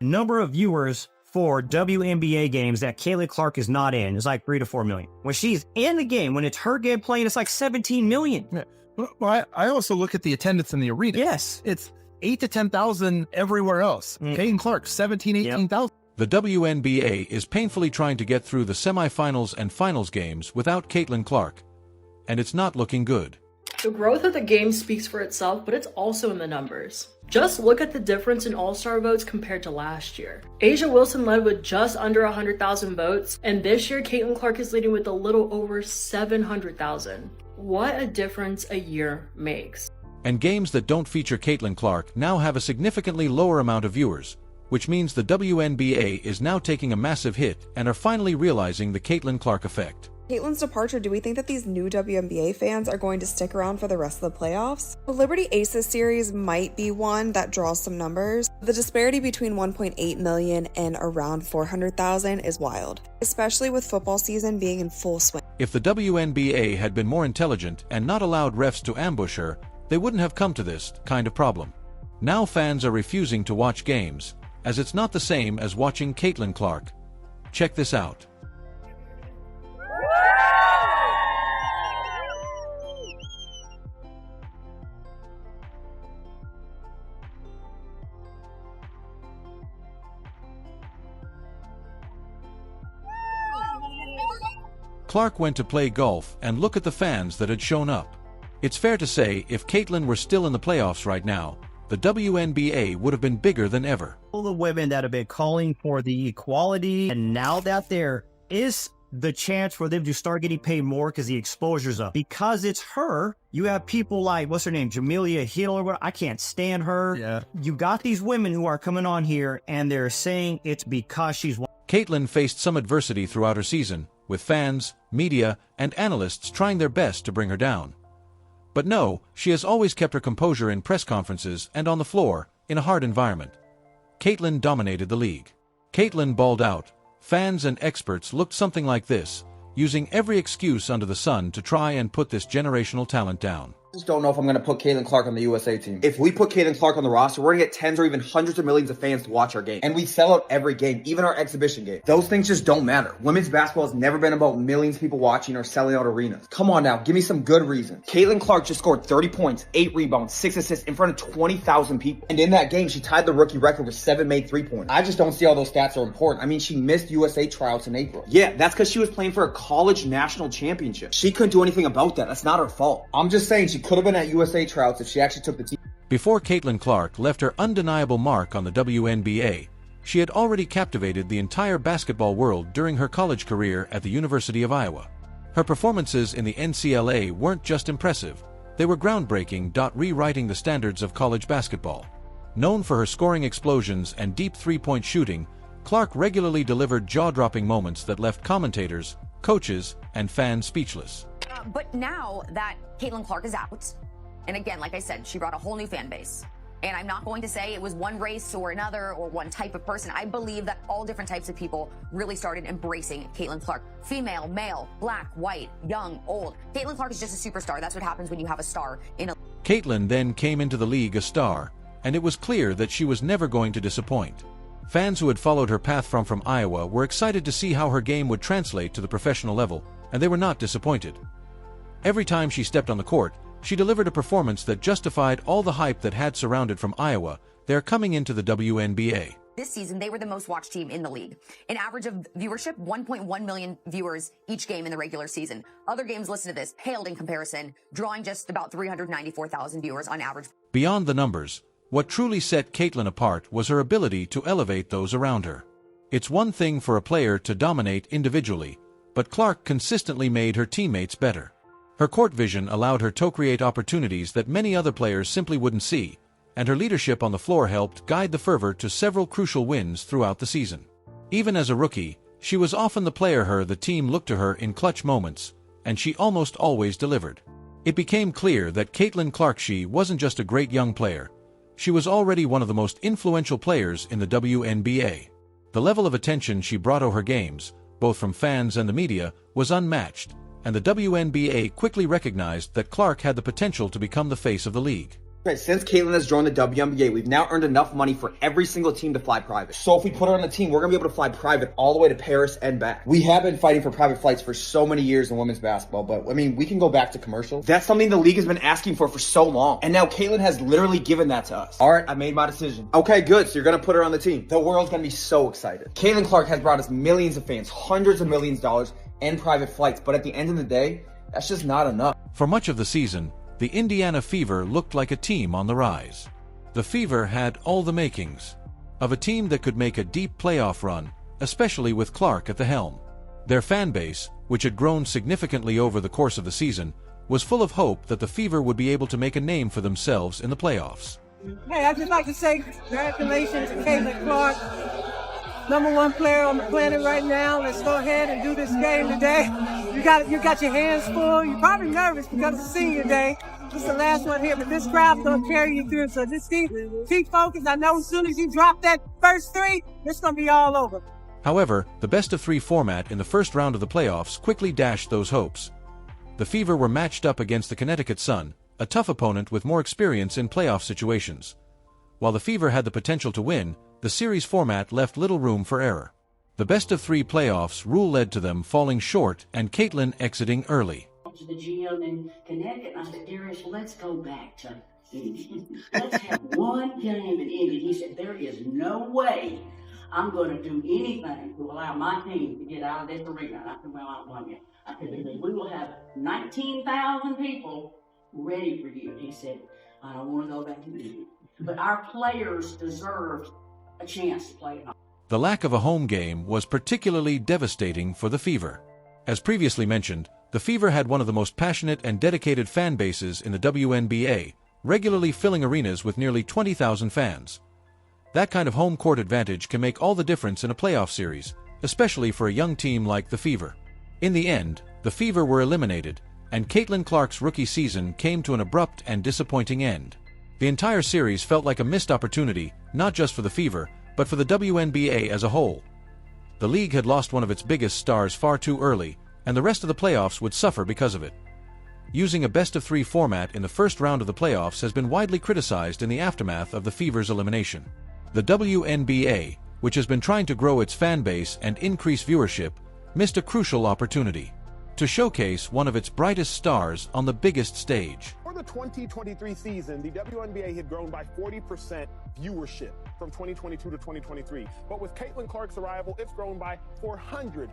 Number of viewers for WNBA games that Caitlin Clark is not in is like 3 to 4 million. When she's in the game, when it's her game playing, it's like 17 million. Yeah. Well, I also look at the attendance in the arena. Yes. It's 8 to 10,000 everywhere else. Caitlin Clark, 17, 18,000. The WNBA is painfully trying to get through the semifinals and finals games without Caitlin Clark, and it's not looking good. The growth of the game speaks for itself, but it's also in the numbers. Just look at the difference in All-Star votes compared to last year. Asia Wilson led with just under 100,000 votes, and this year Caitlin Clark is leading with a little over 700,000. What a difference a year makes. And games that don't feature Caitlin Clark now have a significantly lower amount of viewers, which means the WNBA is now taking a massive hit and are finally realizing the Caitlin Clark effect. Caitlin's departure, do we think that these new WNBA fans are going to stick around for the rest of the playoffs? The Liberty Aces series might be one that draws some numbers. The disparity between 1.8 million and around 400,000 is wild, especially with football season being in full swing. If the WNBA had been more intelligent and not allowed refs to ambush her, they wouldn't have come to this kind of problem. Now fans are refusing to watch games, as it's not the same as watching Caitlin Clark. Check this out. Clark went to play golf, and look at the fans that had shown up. It's fair to say if Caitlin were still in the playoffs right now, the WNBA would have been bigger than ever. All the women that have been calling for the equality, and now that there is the chance for them to start getting paid more because the exposure's up. Because it's her, you have people like, what's her name, Jamelia Hill or what? I can't stand her. Yeah. You got these women who are coming on here and they're saying it's because she's... Caitlin faced some adversity throughout her season, with fans, media, and analysts trying their best to bring her down. But no, she has always kept her composure in press conferences and on the floor, in a hard environment. Caitlin dominated the league. Caitlin balled out. Fans and experts looked something like this, using every excuse under the sun to try and put this generational talent down. I just don't know if I'm going to put Caitlin Clark on the USA team. If we put Caitlin Clark on the roster, we're going to get tens or even hundreds of millions of fans to watch our game. And we sell out every game, even our exhibition game. Those things just don't matter. Women's basketball has never been about millions of people watching or selling out arenas. Come on now, give me some good reasons. Caitlin Clark just scored 30 points, 8 rebounds, 6 assists in front of 20,000 people. And in that game, she tied the rookie record with 7 made 3-pointers. I just don't see how those stats are important. I mean, she missed USA tryouts in April. Yeah, that's because she was playing for a college national championship. She couldn't do anything about that. That's not her fault. I'm just saying she could have been at USA tryouts if she actually took the team. Before Caitlin Clark left her undeniable mark on the WNBA, she had already captivated the entire basketball world during her college career at the University of Iowa. Her performances in the NCAA weren't just impressive, they were groundbreaking, rewriting the standards of college basketball. Known for her scoring explosions and deep three-point shooting, Clark regularly delivered jaw-dropping moments that left commentators, coaches, and fans speechless. But now that Caitlin Clark is out, and again, like I said, she brought a whole new fan base. And I'm not going to say it was one race or another or one type of person. I believe that all different types of people really started embracing Caitlin Clark. Female, male, black, white, young, old. Caitlin Clark is just a superstar. That's what happens when you have a star in a... Caitlin then came into the league a star, and it was clear that she was never going to disappoint. Fans who had followed her path from Iowa were excited to see how her game would translate to the professional level, and they were not disappointed. Every time she stepped on the court, she delivered a performance that justified all the hype that had surrounded from Iowa. They're coming into the WNBA. This season, they were the most watched team in the league. An average of viewership, 1.1 million viewers each game in the regular season. Other games listed to this paled in comparison, drawing just about 394,000 viewers on average. Beyond the numbers, what truly set Caitlin apart was her ability to elevate those around her. It's one thing for a player to dominate individually, but Clark consistently made her teammates better. Her court vision allowed her to create opportunities that many other players simply wouldn't see, and her leadership on the floor helped guide the Fervor to several crucial wins throughout the season. Even as a rookie, she was often the player the team looked to her in clutch moments, and she almost always delivered. It became clear that Caitlin Clark wasn't just a great young player. She was already one of the most influential players in the WNBA. The level of attention she brought to her games, both from fans and the media, was unmatched, and the WNBA quickly recognized that Clark had the potential to become the face of the league. Okay, since Caitlyn has joined the WNBA, we've now earned enough money for every single team to fly private. So if we put her on the team, we're going to be able to fly private all the way to Paris and back. We have been fighting for private flights for so many years in women's basketball, but I mean, we can go back to commercial. That's something the league has been asking for so long. And now Caitlyn has literally given that to us. All right, I made my decision. Okay, good. So you're going to put her on the team. The world's going to be so excited. Caitlyn Clark has brought us millions of fans, hundreds of millions of dollars, and private flights. But at the end of the day, that's just not enough. For much of the season, the Indiana Fever looked like a team on the rise. The Fever had all the makings of a team that could make a deep playoff run, especially with Clark at the helm. Their fan base, which had grown significantly over the course of the season, was full of hope that the Fever would be able to make a name for themselves in the playoffs. Hey, I'd just like to say congratulations to Caitlyn Clark, #1 player on the planet right now. Let's go ahead and do this game today. You got your hands full. You're probably nervous because it's senior day. This is the last one here, but this crowd's gonna carry you through. So just keep focused. I know as soon as you drop that first three, it's gonna be all over. However, the best-of-3 format in the first round of the playoffs quickly dashed those hopes. The Fever were matched up against the Connecticut Sun, a tough opponent with more experience in playoff situations. While the Fever had the potential to win, the series format left little room for error. The best-of-3 playoffs rule led to them falling short and Caitlyn exiting early. To the GM in Connecticut, I said, Darius, let's go back to Indy. Let's have one game in Indy. He said, there is no way I'm going to do anything to allow my team to get out of this arena. And I said, well, I won you. I said, we will have 19,000 people ready for you. He said, I don't want to go back to Indy. But our players deserved a chance to play at home. The lack of a home game was particularly devastating for the Fever. As previously mentioned, the Fever had one of the most passionate and dedicated fan bases in the WNBA, regularly filling arenas with nearly 20,000 fans. That kind of home court advantage can make all the difference in a playoff series, especially for a young team like the Fever. In the end, the Fever were eliminated, and Caitlyn Clark's rookie season came to an abrupt and disappointing end. The entire series felt like a missed opportunity, not just for the Fever, but for the WNBA as a whole. The league had lost one of its biggest stars far too early, and the rest of the playoffs would suffer because of it. Using a best-of-3 format in the first round of the playoffs has been widely criticized in the aftermath of the Fever's elimination. The WNBA, which has been trying to grow its fan base and increase viewership, missed a crucial opportunity to showcase one of its brightest stars on the biggest stage. For the 2023 season, the WNBA had grown by 40% viewership from 2022 to 2023. But with Caitlyn Clark's arrival, it's grown by 400%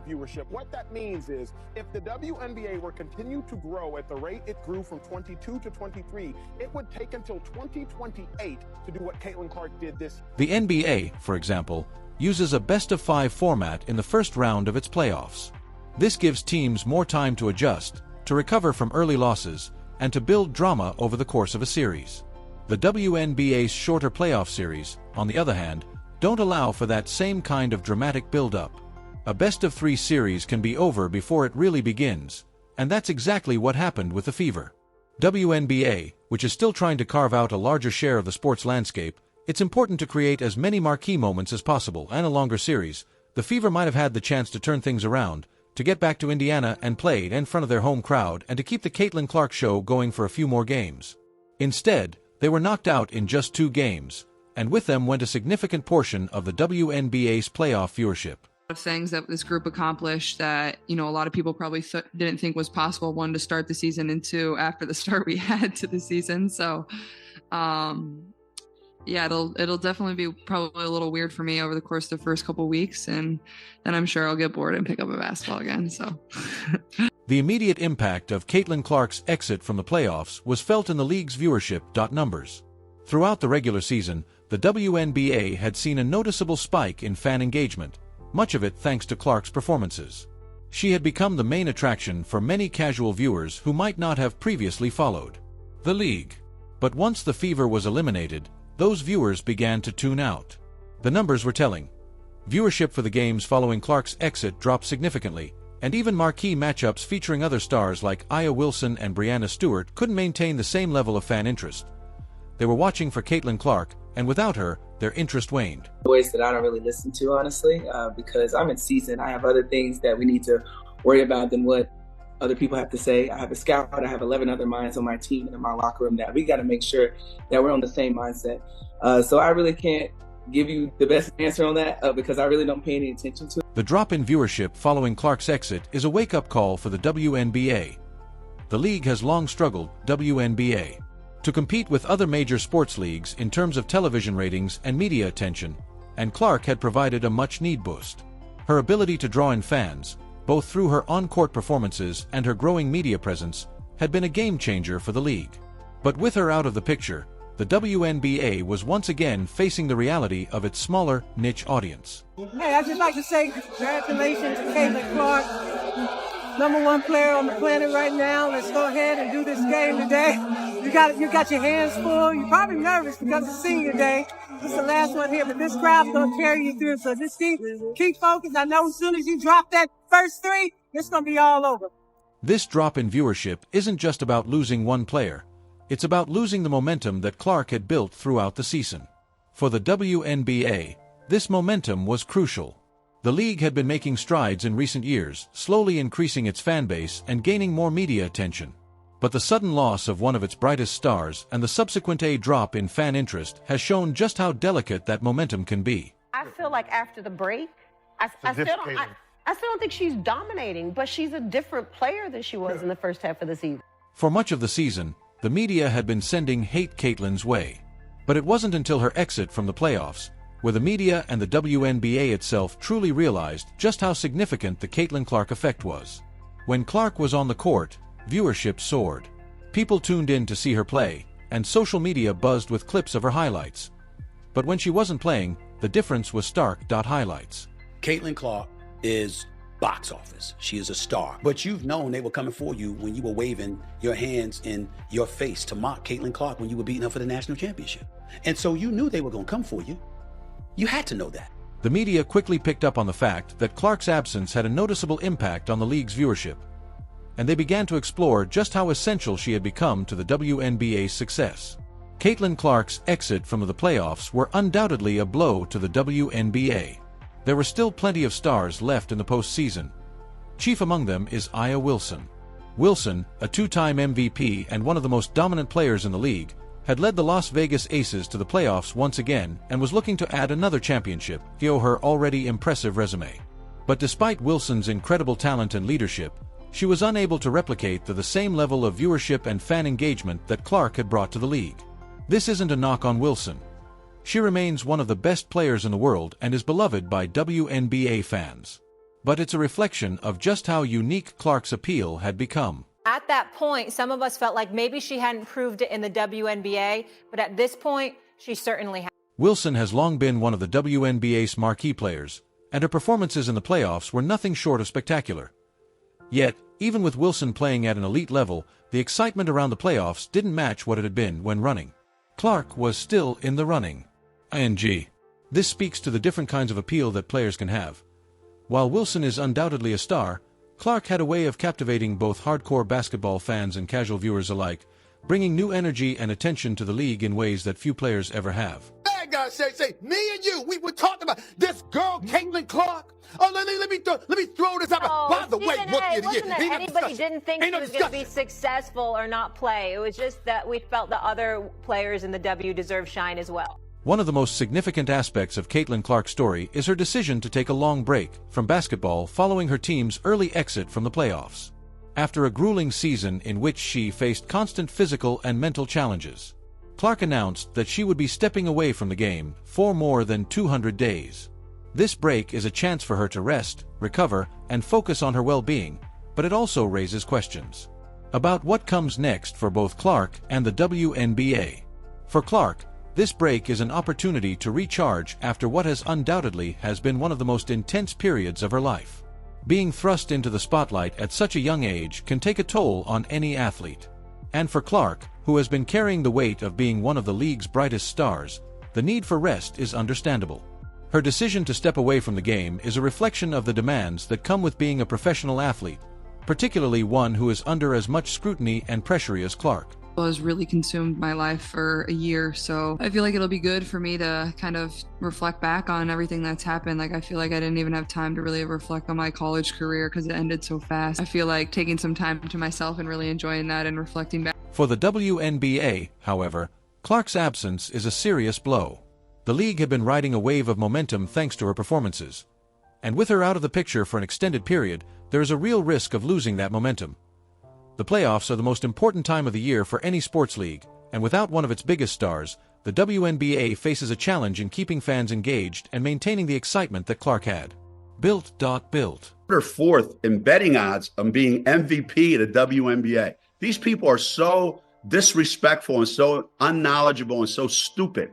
viewership. What that means is if the WNBA were continue to grow at the rate it grew from 22 to 23, it would take until 2028 to do what Caitlyn Clark did this. The NBA, for example, uses a best-of-5 format in the first round of its playoffs. This gives teams more time to adjust, to recover from early losses, and to build drama over the course of a series. The WNBA's shorter playoff series, on the other hand, don't allow for that same kind of dramatic build-up. A best-of-3 series can be over before it really begins, and that's exactly what happened with the Fever. WNBA, which is still trying to carve out a larger share of the sports landscape, it's important to create as many marquee moments as possible and a longer series. The Fever might have had the chance to turn things around, to get back to Indiana and play in front of their home crowd and to keep the Caitlyn Clark show going for a few more games. Instead, they were knocked out in just 2 games, and with them went a significant portion of the WNBA's playoff viewership. Of things that this group accomplished that, a lot of people probably didn't think was possible, one, to start the season, and 2, after the start we had to the season. So, yeah, it'll definitely be probably a little weird for me over the course of the first couple weeks, and then I'm sure I'll get bored and pick up a basketball again. So, the immediate impact of Caitlyn Clark's exit from the playoffs was felt in the league's viewership numbers. Throughout the regular season, the WNBA had seen a noticeable spike in fan engagement, much of it thanks to Clark's performances. She had become the main attraction for many casual viewers who might not have previously followed the league. But once the Fever was eliminated, those viewers began to tune out. The numbers were telling. Viewership for the games following Clark's exit dropped significantly, and even marquee matchups featuring other stars like Aya Wilson and Breanna Stewart couldn't maintain the same level of fan interest. They were watching for Caitlyn Clark, and without her, their interest waned. Boys that I don't really listen to, honestly, because I'm in season. I have other things that we need to worry about than what other people have to say. I have a scout, I have 11 other minds on my team and in my locker room that we got to make sure that we're on the same mindset. So I really can't give you the best answer on that because I really don't pay any attention to it. The drop in viewership following Clark's exit is a wake-up call for the WNBA. The league has long struggled, WNBA, to compete with other major sports leagues in terms of television ratings and media attention, and Clark had provided a much-needed boost. Her ability to draw in fans, both through her on-court performances and her growing media presence, had been a game-changer for the league. But with her out of the picture, the WNBA was once again facing the reality of its smaller, niche audience. Hey, I'd just like to say congratulations to Caitlin Clark, #1 player on the planet right now. Let's go ahead and do this game today. You got your hands full. You're probably nervous because it's senior day. This is the last one here, but this crowd's gonna carry you through. So just keep focused. I know as soon as you drop that first three, it's gonna be all over. This drop in viewership isn't just about losing one player. It's about losing the momentum that Clark had built throughout the season. For the WNBA, this momentum was crucial. The league had been making strides in recent years, slowly increasing its fan base and gaining more media attention. But the sudden loss of one of its brightest stars and the subsequent drop in fan interest has shown just how delicate that momentum can be. I feel like after the break, I still don't think she's dominating, but she's a different player than she was in the first half of the season. For much of the season, the media had been sending hate Caitlin's way. But it wasn't until her exit from the playoffs, where the media and the WNBA itself truly realized just how significant the Caitlin Clark effect was. When Clark was on the court, viewership soared. People tuned in to see her play, and social media buzzed with clips of her highlights. But when she wasn't playing, the difference was stark. Highlights. Caitlin Clark is box office. She is a star. But you've known they were coming for you when you were waving your hands in your face to mock Caitlin Clark when you were beating her for the national championship. And so you knew they were going to come for you. You had to know that. The media quickly picked up on the fact that Clark's absence had a noticeable impact on the league's viewership, and they began to explore just how essential she had become to the WNBA's success. Caitlin Clark's exit from the playoffs were undoubtedly a blow to the WNBA. There were still plenty of stars left in the postseason. Chief among them is A'ja Wilson. Wilson, a two-time MVP and one of the most dominant players in the league, had led the Las Vegas Aces to the playoffs once again and was looking to add another championship to her already impressive resume. But despite Wilson's incredible talent and leadership, she was unable to replicate the same level of viewership and fan engagement that Clark had brought to the league. This isn't a knock on Wilson. She remains one of the best players in the world and is beloved by WNBA fans. But it's a reflection of just how unique Clark's appeal had become. At that point, some of us felt like maybe she hadn't proved it in the WNBA, but at this point, she certainly has. Wilson has long been one of the WNBA's marquee players, and her performances in the playoffs were nothing short of spectacular. Yet, even with Wilson playing at an elite level, the excitement around the playoffs didn't match what it had been when running. Clark was still in the running. This speaks to the different kinds of appeal that players can have. While Wilson is undoubtedly a star, Clark had a way of captivating both hardcore basketball fans and casual viewers alike, bringing new energy and attention to the league in ways that few players ever have. Bad guys say, me and you, we were talking about this girl, Caitlin Clark. Oh, let me throw this out. By the way, it wasn't that anybody didn't think she was going to be successful or not play. It was just that we felt the other players in the W deserve shine as well. One of the most significant aspects of Caitlin Clark's story is her decision to take a long break from basketball following her team's early exit from the playoffs. After a grueling season in which she faced constant physical and mental challenges, Clark announced that she would be stepping away from the game for more than 200 days. This break is a chance for her to rest, recover, and focus on her well-being, but it also raises questions about what comes next for both Clark and the WNBA. For Clark, this break is an opportunity to recharge after what has undoubtedly been one of the most intense periods of her life. Being thrust into the spotlight at such a young age can take a toll on any athlete. And for Clark, who has been carrying the weight of being one of the league's brightest stars, the need for rest is understandable. Her decision to step away from the game is a reflection of the demands that come with being a professional athlete, particularly one who is under as much scrutiny and pressure as Clark. has really consumed my life for a year. So I feel like it'll be good for me to kind of reflect back on everything that's happened. Like, I feel like I didn't even have time to really reflect on my college career because it ended so fast. I feel like taking some time to myself and really enjoying that and reflecting back. For the WNBA, however, Clark's absence is a serious blow. The league had been riding a wave of momentum thanks to her performances. And with her out of the picture for an extended period, there is a real risk of losing that momentum. The playoffs are the most important time of the year for any sports league, and without one of its biggest stars, the WNBA faces a challenge in keeping fans engaged and maintaining the excitement that Clark had. Built. They're fourth in betting odds on being MVP of the WNBA. These people are so disrespectful and so unknowledgeable and so stupid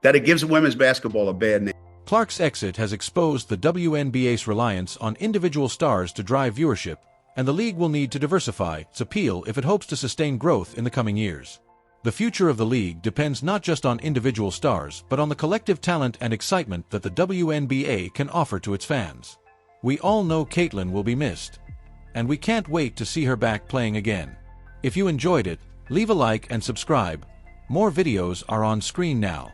that it gives women's basketball a bad name. Clark's exit has exposed the WNBA's reliance on individual stars to drive viewership, and the league will need to diversify its appeal if it hopes to sustain growth in the coming years. The future of the league depends not just on individual stars, but on the collective talent and excitement that the WNBA can offer to its fans. We all know Caitlin will be missed, and we can't wait to see her back playing again. If you enjoyed it, leave a like and subscribe. More videos are on screen now.